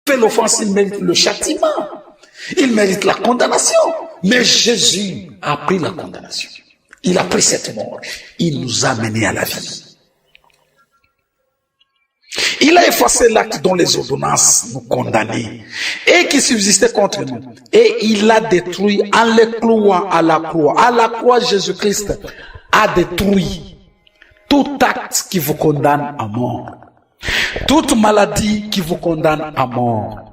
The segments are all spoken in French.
fait l'offense, il mérite le châtiment. Il mérite la condamnation. Mais Jésus a pris la condamnation. Il a pris cette mort. Il nous a menés à la vie. Il a effacé l'acte dont les ordonnances nous condamnaient et qui subsistait contre nous. Et il l'a détruit en les clouant à la croix. À la croix, Jésus-Christ a détruit tout acte qui vous condamne à mort. Toute maladie qui vous condamne à mort.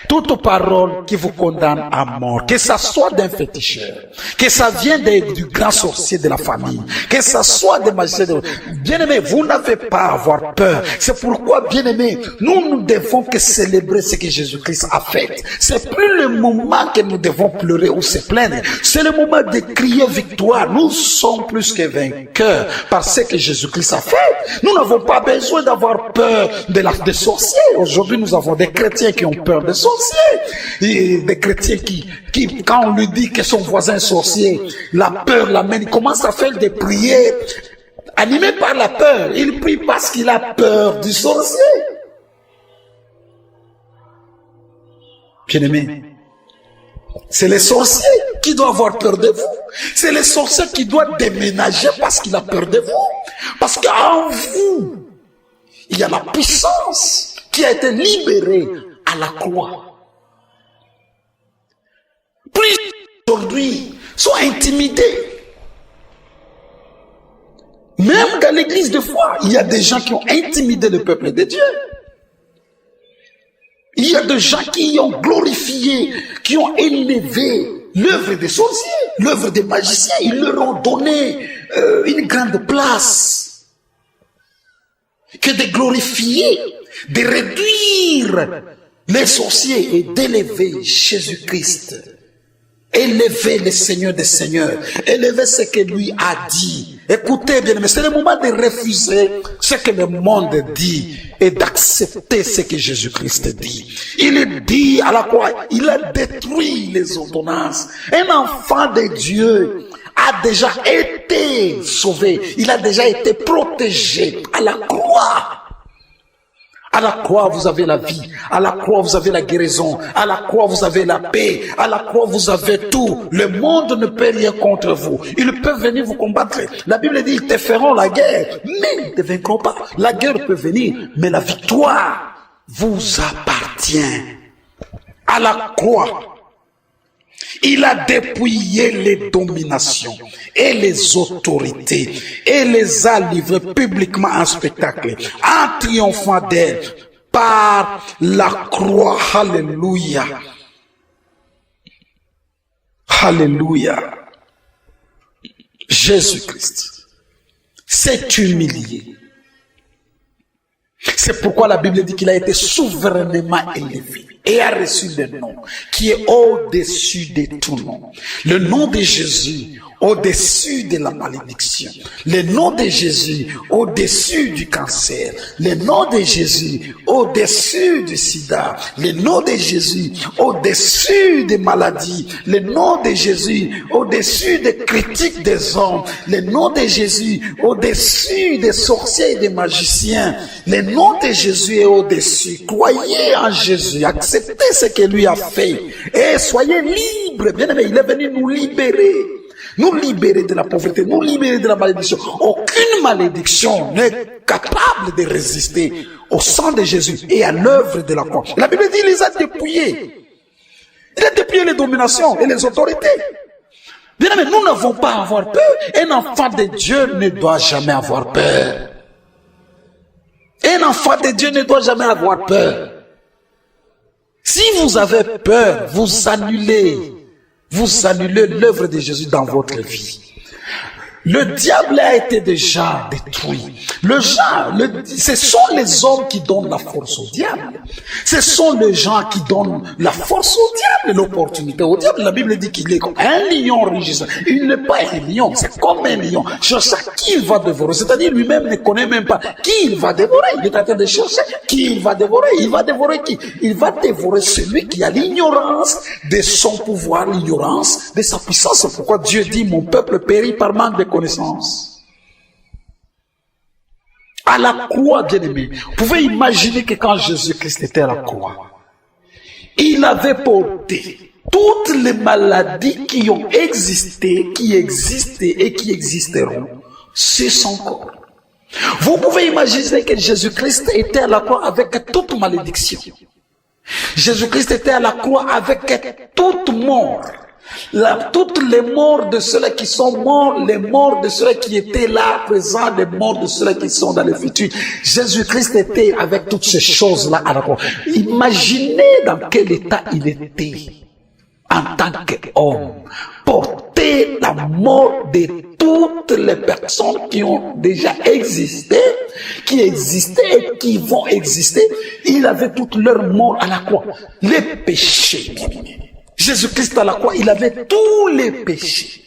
Toute parole qui vous condamne à mort, que ça soit d'un féticheur, que ça vienne du grand sorcier de la famille, que ça soit des magiciens. Bien-aimés, vous n'avez pas à avoir peur. C'est pourquoi, bien-aimés, nous devons que célébrer ce que Jésus-Christ a fait. C'est plus le moment que nous devons pleurer ou se plaindre. C'est le moment de crier victoire. Nous sommes plus que vainqueurs par ce que Jésus-Christ a fait. Nous n'avons pas besoin d'avoir peur des sorciers. Aujourd'hui, nous avons des chrétiens qui ont peur des sorciers. Et des chrétiens qui, quand on lui dit que son voisin est sorcier, la peur l'amène, il commence à faire des prières animé par la peur. Il prie parce qu'il a peur du sorcier. Bien-aimés, c'est les sorciers qui doivent avoir peur de vous. C'est les sorciers qui doivent déménager parce qu'il a peur de vous. Parce qu'en vous, il y a la puissance qui a été libérée à la croix. Plus aujourd'hui sont intimidés. Même dans l'église de foi, il y a des gens qui ont intimidé le peuple de Dieu. Il y a des gens qui ont glorifié, qui ont élevé l'œuvre des sorciers, l'œuvre des magiciens. Ils leur ont donné une grande place. Que de glorifier, de réduire les sorciers et d'élever Jésus-Christ. Élever le Seigneur des Seigneurs. Élever ce que lui a dit. Écoutez bien, mais c'est le moment de refuser ce que le monde dit et d'accepter ce que Jésus-Christ dit. Il dit à la croix, il a détruit les ordonnances. Un enfant de Dieu a déjà été sauvé. Il a déjà été protégé à la croix. À la croix, vous avez la vie. À la croix, vous avez la guérison. À la croix, vous avez la paix. À la croix, vous avez tout. Le monde ne peut rien contre vous. Ils peuvent venir vous combattre. La Bible dit, ils te feront la guerre, mais ils ne te vaincront pas. La guerre peut venir, mais la victoire vous appartient. À la croix, il a dépouillé les dominations et les autorités et les a livrées publiquement en spectacle, en triomphant d'elles par la croix. Alléluia. Alléluia. Jésus-Christ s'est humilié. C'est pourquoi la Bible dit qu'il a été souverainement élevé et a reçu le nom qui est au-dessus de tout nom. Le nom de Jésus au-dessus de la malédiction. Le nom de Jésus au-dessus du cancer. Le nom de Jésus au-dessus du sida. Le nom de Jésus au-dessus des maladies. Le nom de Jésus au-dessus des critiques des hommes. Le nom de Jésus au-dessus des sorciers et des magiciens. Le nom de Jésus est au-dessus. Croyez en Jésus. Acceptez ce que lui a fait. Et soyez libres. Bien aimé, il est venu nous libérer. Nous libérer de la pauvreté, nous libérer de la malédiction. Aucune malédiction n'est capable de résister au sang de Jésus et à l'œuvre de la croix. La Bible dit qu'il les a dépouillés. Il a dépouillé les dominations et les autorités. Bien aimé, nous n'avons pas à avoir peur. Un enfant de Dieu ne doit jamais avoir peur. Un enfant de Dieu ne doit jamais avoir peur. Si vous avez peur, vous annulez l'œuvre de Jésus dans votre vie. Le diable a été déjà détruit. Ce sont les hommes qui donnent la force au diable. Ce sont les gens qui donnent la force au diable, l'opportunité au diable. La Bible dit qu'il est comme un lion rugissant. Il n'est pas un lion, c'est comme un lion. Cherche qui il va dévorer. C'est-à-dire lui-même ne connaît même pas qui il va dévorer. Il est en train de chercher qui il va dévorer. Il va dévorer qui? Il va dévorer celui qui a l'ignorance de son pouvoir, l'ignorance de sa puissance. C'est pourquoi Dieu dit, mon peuple périt par manque de connaissance. À la croix, bien-aimé, vous pouvez imaginer que quand Jésus-Christ était à la croix, Il avait porté toutes les maladies qui ont existé, qui existaient et qui existeront sur son corps. Vous pouvez imaginer que Jésus-Christ était à la croix avec toute malédiction. Jésus-Christ était à la croix avec toute mort. Toutes les morts de ceux-là qui sont morts, les morts de ceux-là qui étaient là présents, les morts de ceux-là qui sont dans le futur. Jésus-Christ était avec toutes ces choses-là à la croix. Imaginez dans quel état il était en tant qu'homme. Porter la mort de toutes les personnes qui ont déjà existé, qui existaient et qui vont exister. Il avait toute leur mort à la croix. Les péchés. Jésus-Christ à la croix, il avait tous les péchés.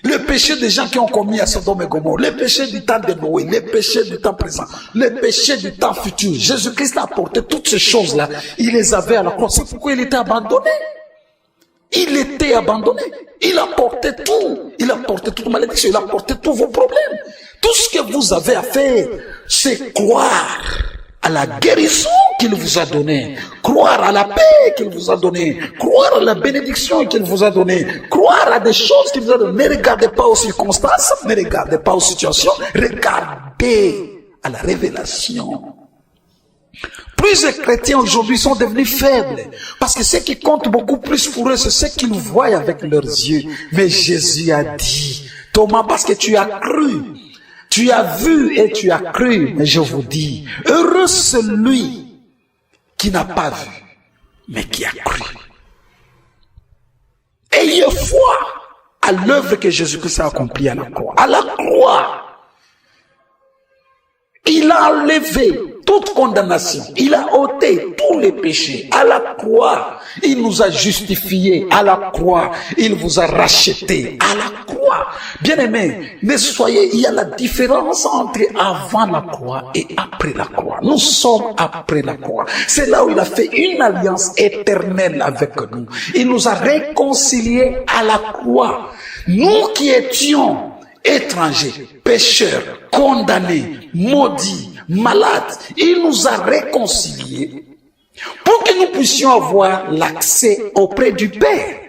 Les péchés des gens qui ont commis à Sodome et Gomorrhe, les péchés du temps de Noé, les péchés du temps présent, les péchés du temps futur. Jésus-Christ a porté toutes ces choses-là. Il les avait à la croix. C'est pourquoi il était abandonné. Il était abandonné. Il a porté tout. Il a porté toute malédiction. Il a porté tous vos problèmes. Tout ce que vous avez à faire, c'est croire à la guérison qu'il vous a donnée, croire à la paix qu'il vous a donnée, croire à la bénédiction qu'il vous a donnée, croire à des choses qu'il vous a données. Ne regardez pas aux circonstances, ne regardez pas aux situations, regardez à la révélation. Plusieurs chrétiens aujourd'hui sont devenus faibles, parce que ce qui compte beaucoup plus pour eux, c'est ce qu'ils voient avec leurs yeux. Mais Jésus a dit, Thomas, parce que tu as cru, tu as vu et tu as cru, mais je vous dis, heureux celui qui n'a pas vu, mais qui a cru. Ayez foi à l'œuvre que Jésus-Christ a accomplie à la croix. À la croix, il a enlevé toute condamnation. Il a ôté tous les péchés. À la croix, il nous a justifiés. À la croix, il vous a rachetés. À la croix. Bien-aimés, mais soyez, il y a la différence entre avant la croix et après la croix. Nous sommes après la croix. C'est là où il a fait une alliance éternelle avec nous. Il nous a réconciliés à la croix. Nous qui étions étrangers, pécheurs, condamnés, maudits, malades, il nous a réconciliés pour que nous puissions avoir l'accès auprès du Père.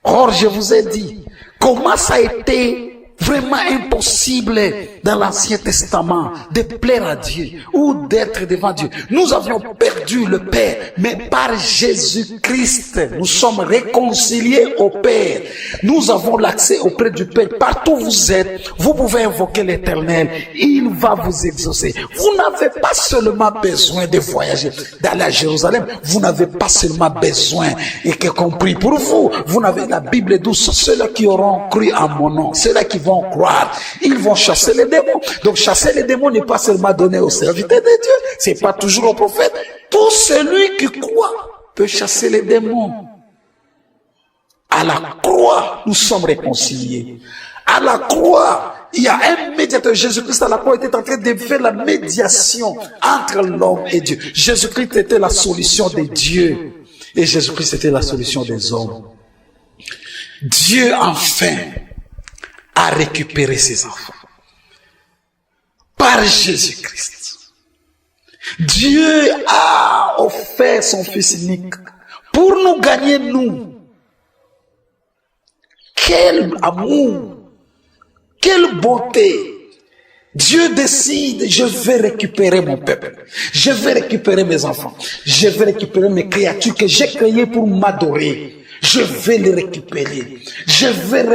Or, je vous ai dit, comment ça a été vraiment impossible dans l'Ancien Testament de plaire à Dieu ou d'être devant Dieu. Nous avions perdu le Père, mais par Jésus-Christ, nous sommes réconciliés au Père. Nous avons l'accès auprès du Père. Partout où vous êtes, vous pouvez invoquer l'Éternel. Il va vous exaucer. Vous n'avez pas seulement besoin de voyager, d'aller à Jérusalem. Vous n'avez pas seulement besoin et que compris pour vous. Vous n'avez la Bible douce. Ceux-là qui auront cru en mon nom, ceux-là qui vont croire, ils vont chasser les démons. Donc chasser les démons n'est pas seulement donné aux serviteurs de Dieu, c'est pas toujours au prophète. Tout celui qui croit peut chasser les démons. À la croix, nous sommes réconciliés. À la croix, il y a un médiateur. Jésus-Christ à la croix était en train de faire la médiation entre l'homme et Dieu. Jésus-Christ était la solution de Dieu et Jésus-Christ était la solution des hommes. Dieu enfin a récupéré ses enfants par Jésus-Christ. Dieu a offert son Fils unique pour nous gagner, nous. Quel amour, quelle bonté. Dieu décide, je vais récupérer mon peuple, je vais récupérer mes enfants, je vais récupérer mes créatures que j'ai créées pour m'adorer. Je vais les récupérer. Je vais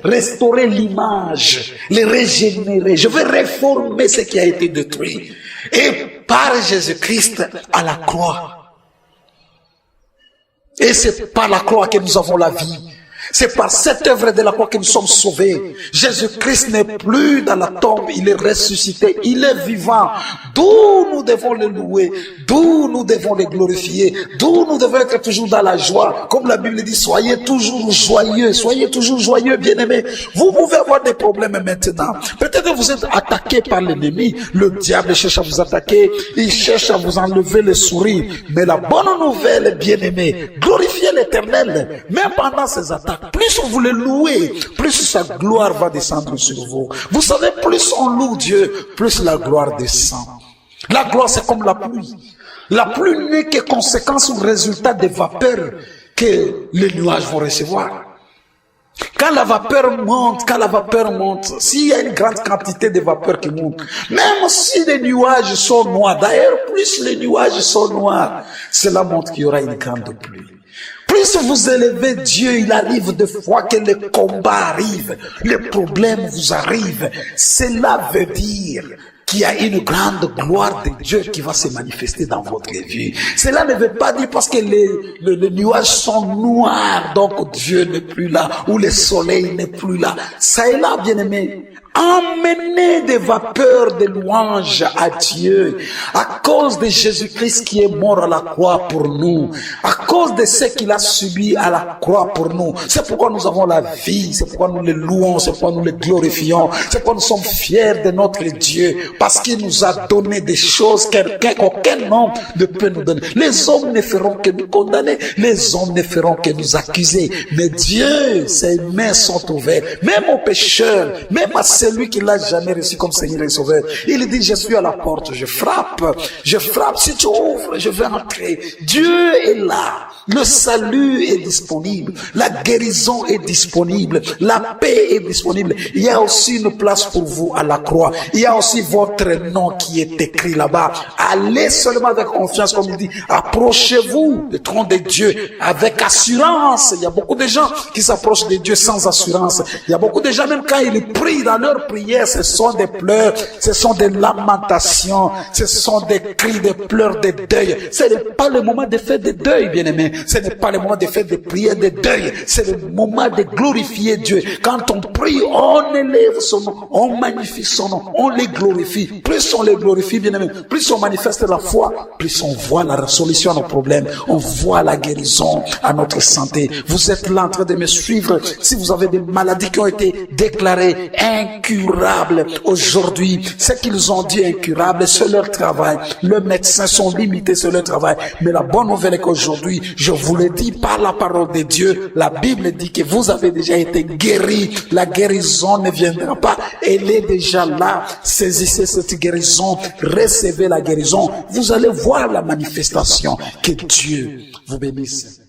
restaurer l'image, les régénérer. Je vais réformer ce qui a été détruit. Et par Jésus-Christ à la croix. Et c'est par la croix que nous avons la vie. C'est par cette œuvre de la croix que nous sommes sauvés. Jésus-Christ n'est plus dans la tombe, il est ressuscité, il est vivant. D'où nous devons le louer, d'où nous devons le glorifier, d'où nous devons être toujours dans la joie. Comme la Bible dit, soyez toujours joyeux, bien-aimés. Vous pouvez avoir des problèmes maintenant. Peut-être que vous êtes attaqué par l'ennemi. Le diable cherche à vous attaquer, il cherche à vous enlever le sourire. Mais la bonne nouvelle, bien-aimés, glorifiez l'Éternel, même pendant ces attaques. Plus vous le louez, plus sa gloire va descendre sur vous. Vous savez, plus on loue Dieu, plus la gloire descend. La gloire, c'est comme la pluie. La pluie n'est que conséquence ou résultat des vapeurs que les nuages vont recevoir. Quand la vapeur monte, s'il y a une grande quantité de vapeur qui monte, même si les nuages sont noirs, d'ailleurs, plus les nuages sont noirs, cela montre qu'il y aura une grande pluie. Plus vous élevez Dieu, il arrive des fois que les combats arrivent, les problèmes vous arrivent. Cela veut dire qu'il y a une grande gloire de Dieu qui va se manifester dans votre vie. Cela ne veut pas dire parce que les nuages sont noirs, donc Dieu n'est plus là, ou le soleil n'est plus là. Ça est là, bien-aimé. Emmenez des vapeurs de louange à Dieu à cause de Jésus-Christ qui est mort à la croix pour nous, à cause de ce qu'il a subi à la croix pour nous. C'est pourquoi nous avons la vie, c'est pourquoi nous le louons, c'est pourquoi nous le glorifions, c'est pourquoi nous sommes fiers de notre Dieu, parce qu'il nous a donné des choses qu'aucun homme ne peut nous donner. Les hommes ne feront que nous condamner, les hommes ne feront que nous accuser, mais Dieu, ses mains sont ouvertes, même aux pécheurs, même à celui qui l'a jamais reçu comme Seigneur et Sauveur. Il dit, je suis à la porte, je frappe, si tu ouvres, je vais entrer. Dieu est là. Le salut est disponible. La guérison est disponible. La paix est disponible. Il y a aussi une place pour vous à la croix. Il y a aussi votre nom qui est écrit là-bas. Allez seulement avec confiance, comme il dit. Approchez-vous du trône de Dieu avec assurance. Il y a beaucoup de gens qui s'approchent de Dieu sans assurance. Il y a beaucoup de gens, même quand ils prient, dans leur prière, ce sont des pleurs, ce sont des lamentations, ce sont des cris, des pleurs, des deuils. Ce n'est pas le moment de faire des deuils, bien-aimés. Ce n'est pas le moment de faire des prières de deuil. C'est le moment de glorifier Dieu. Quand on prie, on élève son nom, on magnifie son nom, on les glorifie. Plus on les glorifie, bien aimé, plus on manifeste la foi, plus on voit la solution à nos problèmes, on voit la guérison à notre santé. Vous êtes là en train de me suivre. Si vous avez des maladies qui ont été déclarées incurables aujourd'hui, ce qu'ils ont dit incurables, c'est leur travail. Les médecins sont limités sur leur travail. Mais la bonne nouvelle est qu'aujourd'hui, je vous le dis par la parole de Dieu, la Bible dit que vous avez déjà été guéris. La guérison ne viendra pas. Elle est déjà là. Saisissez cette guérison. Recevez la guérison. Vous allez voir la manifestation. Que Dieu vous bénisse.